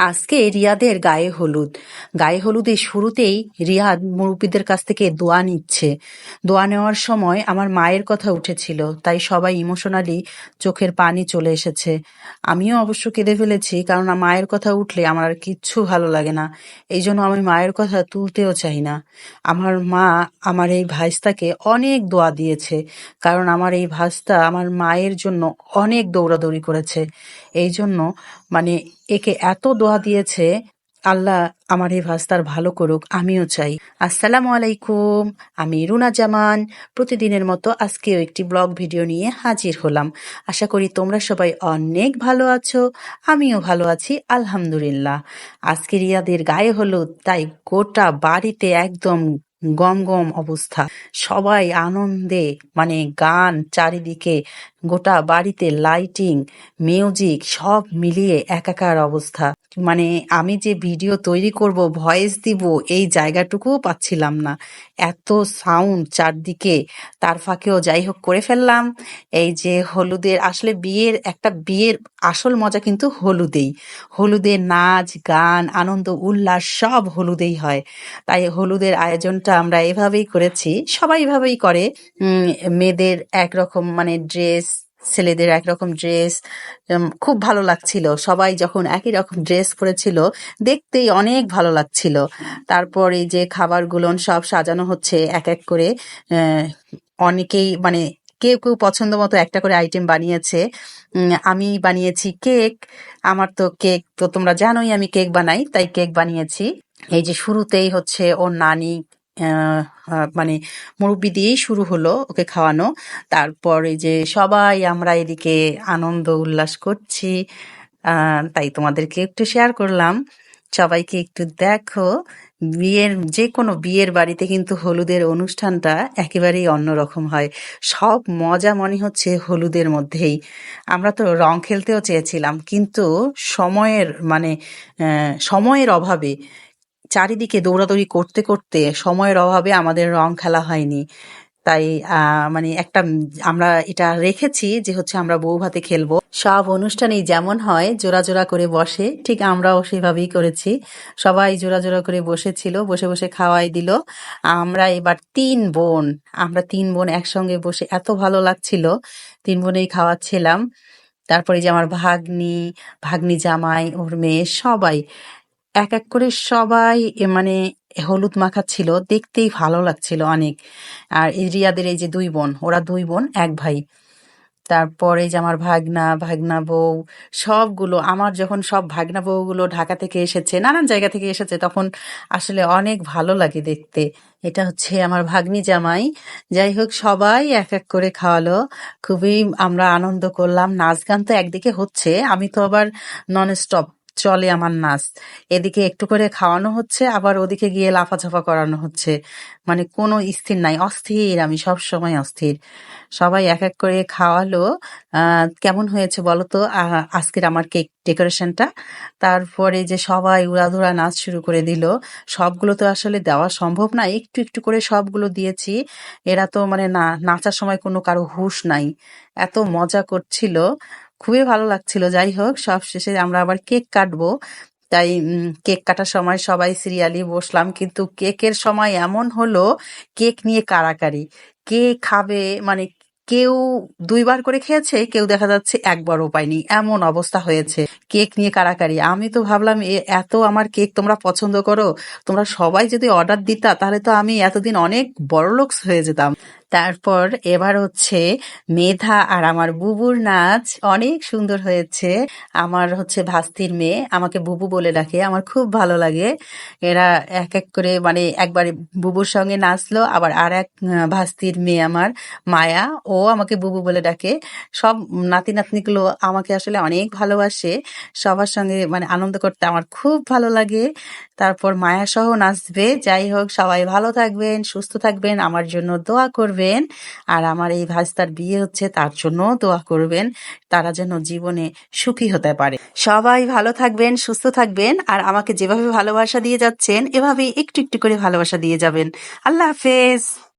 আজকে রিয়াদের গায়ে হলুদ। গায়ে হলুদের শুরুতেই রিয়াদ মুরব্বীদের কাছ থেকে দোয়া নিচ্ছে। দোয়া নেওয়ার সময় আমার মায়ের কথা উঠেছিল, তাই সবাই ইমোশনালি চোখের পানি চলে এসেছে। আমিও অবশ্য কেঁদে ফেলেছি, কারণ মায়ের কথা উঠলে আমার আর কিচ্ছু ভালো লাগে না। এই জন্য আমি মায়ের কথা তুলতেও চাই না। আমার মা আমার এই ভাইস্তাকে অনেক দোয়া দিয়েছে, কারণ আমার এই ভাইস্তা আমার মায়ের জন্য অনেক দৌড়াদৌড়ি করেছে। এই জন্য মানে একে এত দোয়া দিয়েছে। আল্লাহ আমার এই ভাস্তার ভালো করুক, আমিও চাই। আসসালামু আলাইকুম, আমি রুনা জামান। প্রতিদিনের মতো আজকেও একটি ব্লগ ভিডিও নিয়ে হাজির হলাম। আশা করি তোমরা সবাই অনেক ভালো আছো, আমিও ভালো আছি আলহামদুলিল্লাহ। আজকে রিয়াদের গায়ে হলুদ, তাই গোটা বাড়িতে একদম গম গম অবস্থা। সবাই আনন্দে, গান চারিদিকে, গোটা বাড়িতে লাইটিং, মিউজিক সব মিলিয়ে একাকার অবস্থা। আমি যে ভিডিও তৈরি করব, ভয়েস দিব, এই জায়গাটুকুও পাচ্ছিলাম না, এত সাউন্ড চারদিকে। তার ফাঁকেও যাই হোক করে ফেললাম। এই যে হলুদের, আসলে বিয়ের আসল মজা কিন্তু হলুদেই। হলুদের নাচ গান আনন্দ উল্লাস সব হলুদেই হয়। তাই হলুদের আয়োজনটা আমরা এভাবেই করেছি, সবাই এভাবেই করে। মেয়েদের একরকম ড্রেস, ছেলেদের একরকম ড্রেস। খুব ভালো লাগছিল, সবাই যখন একই রকম ড্রেস পরেছিল দেখতেই অনেক ভালো লাগছিল। তারপর এই যে খাবারগুলো সব সাজানো হচ্ছে এক এক করে। অনেকেই কেউ কেউ পছন্দ মতো একটা করে আইটেম বানিয়েছে। আমি বানিয়েছি কেক। আমার তো কেক তো তোমরা জানোই, আমি কেক বানাই, তাই কেক বানিয়েছি। এই যে শুরুতেই হচ্ছে ওর নানি, আহ, আহ, মানে মুরব্বি দিয়েই শুরু হলো ওকে খাওয়ানো। তারপর এই যে সবাই আমরা এদিকে আনন্দ উল্লাস করছি। তাই তোমাদেরকে একটু শেয়ার করলাম, সবাইকে একটু দেখো। যে কোনো বিয়ের বাড়িতে কিন্তু হলুদের অনুষ্ঠানটা একেবারেই অন্যরকম হয়। সব মজা মনে হচ্ছে হলুদের মধ্যেই। আমরা তো রং খেলতেও চেয়েছিলাম, কিন্তু সময়ের সময়ের অভাবে, চারিদিকে দৌড়াদৌড়ি করতে করতে সময়ের অভাবে আমাদের রং খেলা হয়নি। তাই আমরা এটা রেখেছি যে হচ্ছে আমরা বউ ভাতে খেলবো। সব অনুষ্ঠানেই যেমন হয় জোড়া জোড়া করে বসে, ঠিক আমরাও সেভাবেই করেছি। সবাই জোড়া জোড়া করে বসেছিল, বসে বসে খাওয়াই দিল। আমরা এবার আমরা তিন বোন একসঙ্গে বসে এত ভালো লাগছিল, তিন বোনেই খাওয়াচ্ছিলাম। তারপরে যে আমার ভাগ্নি জামাই, ওর মেয়ে, সবাই এক এক করে সবাই হলুদ মাখাচ্ছিল, দেখতেই ভালো লাগছিল অনেক। আর এই রিয়াদের এই যে দুই বোন, ওরা দুই বোন এক ভাই। তারপরে যে আমার ভাগনা বউ, সবগুলো আমার যখন সব ভাগনা বউগুলো ঢাকা থেকে এসেছে, নানান জায়গা থেকে এসেছে, তখন আসলে অনেক ভালো লাগে দেখতে। এটা হচ্ছে আমার ভাগ্নি জামাই। যাই হোক, সবাই এক এক করে খাওয়ালো। খুবই আমরা আনন্দ করলাম। নাচ গান তো একদিকে হচ্ছে, আমি তো আবার নন স্টপ চলে আমার নাচ। এদিকে একটু করে খাওয়ানো হচ্ছে, আবার ওদিকে গিয়ে লাফাঝাফা করানো হচ্ছে। কোনো স্থির নাই, অস্থির, আমি সব সময় অস্থির। সবাই এক এক করে খাওয়ালো। কেমন হয়েছে বলো তো আজকের আমার কেক ডেকোরেশনটা? তারপরে যে সবাই উড়াধুরা নাচ শুরু করে দিল। সবগুলো তো আসলে দেওয়া সম্ভব না, একটু একটু করে সবগুলো দিয়েছি। এরা তো নাচার সময় কোনো কারো হুঁশ নাই, এত মজা করছিল, খুবই ভালো লাগছিল। যাই হোক, সব শেষে আমরা আবার কেক কাটবো। তাই কেক কাটার সময় সবাই সিরিয়ালি বসলাম, কিন্তু কেকের সময় এমন হলো, কেক নিয়ে কাড়াকাড়ি। কে খাবে, কেউ দুইবার করে খেয়েছে, কেউ দেখা যাচ্ছে একবারও পায়নি, এমন অবস্থা হয়েছে। কেক নিয়ে কাড়াকাড়ি। আমি তো ভাবলাম এত আমার কেক তোমরা পছন্দ করো, তোমরা সবাই যদি অর্ডার দিতা তাহলে তো আমি এতদিন অনেক বড়লোক হয়ে যেতাম। তারপর এবার হচ্ছে মেধা আর আমার বুবুর নাচ, অনেক সুন্দর হয়েছে। আমার হচ্ছে ভাস্তির মেয়ে, আমাকে বুবু বলে ডাকে, আমার খুব ভালো লাগে। এরা এক এক করে একবারে বুবুর সঙ্গে নাচলো, আবার আর এক ভাস্তির মেয়ে আমার মায়া, ও আমাকে বুবু বলে ডাকে। সব নাতি নাতনিগুলো আমাকে আসলে অনেক ভালোবাসে। সবার সঙ্গে আনন্দ করতে আমার খুব ভালো লাগে। তারপর মায়া সহ নাচবে। যাই হোক, সবাই ভালো থাকবেন, সুস্থ থাকবেন, আমার জন্য দোয়া করবেন। আর আমার এই ভাস্তার বিয়ে হচ্ছে, তার জন্য দোয়া করবেন, তারা যেন জীবনে সুখী হতে পারে। সবাই ভালো থাকবেন, সুস্থ থাকবেন, আর আমাকে যেভাবে ভালোবাসা দিয়ে যাচ্ছেন এভাবেই একটু একটু করে ভালোবাসা দিয়ে যাবেন। আল্লাহ হাফেজ।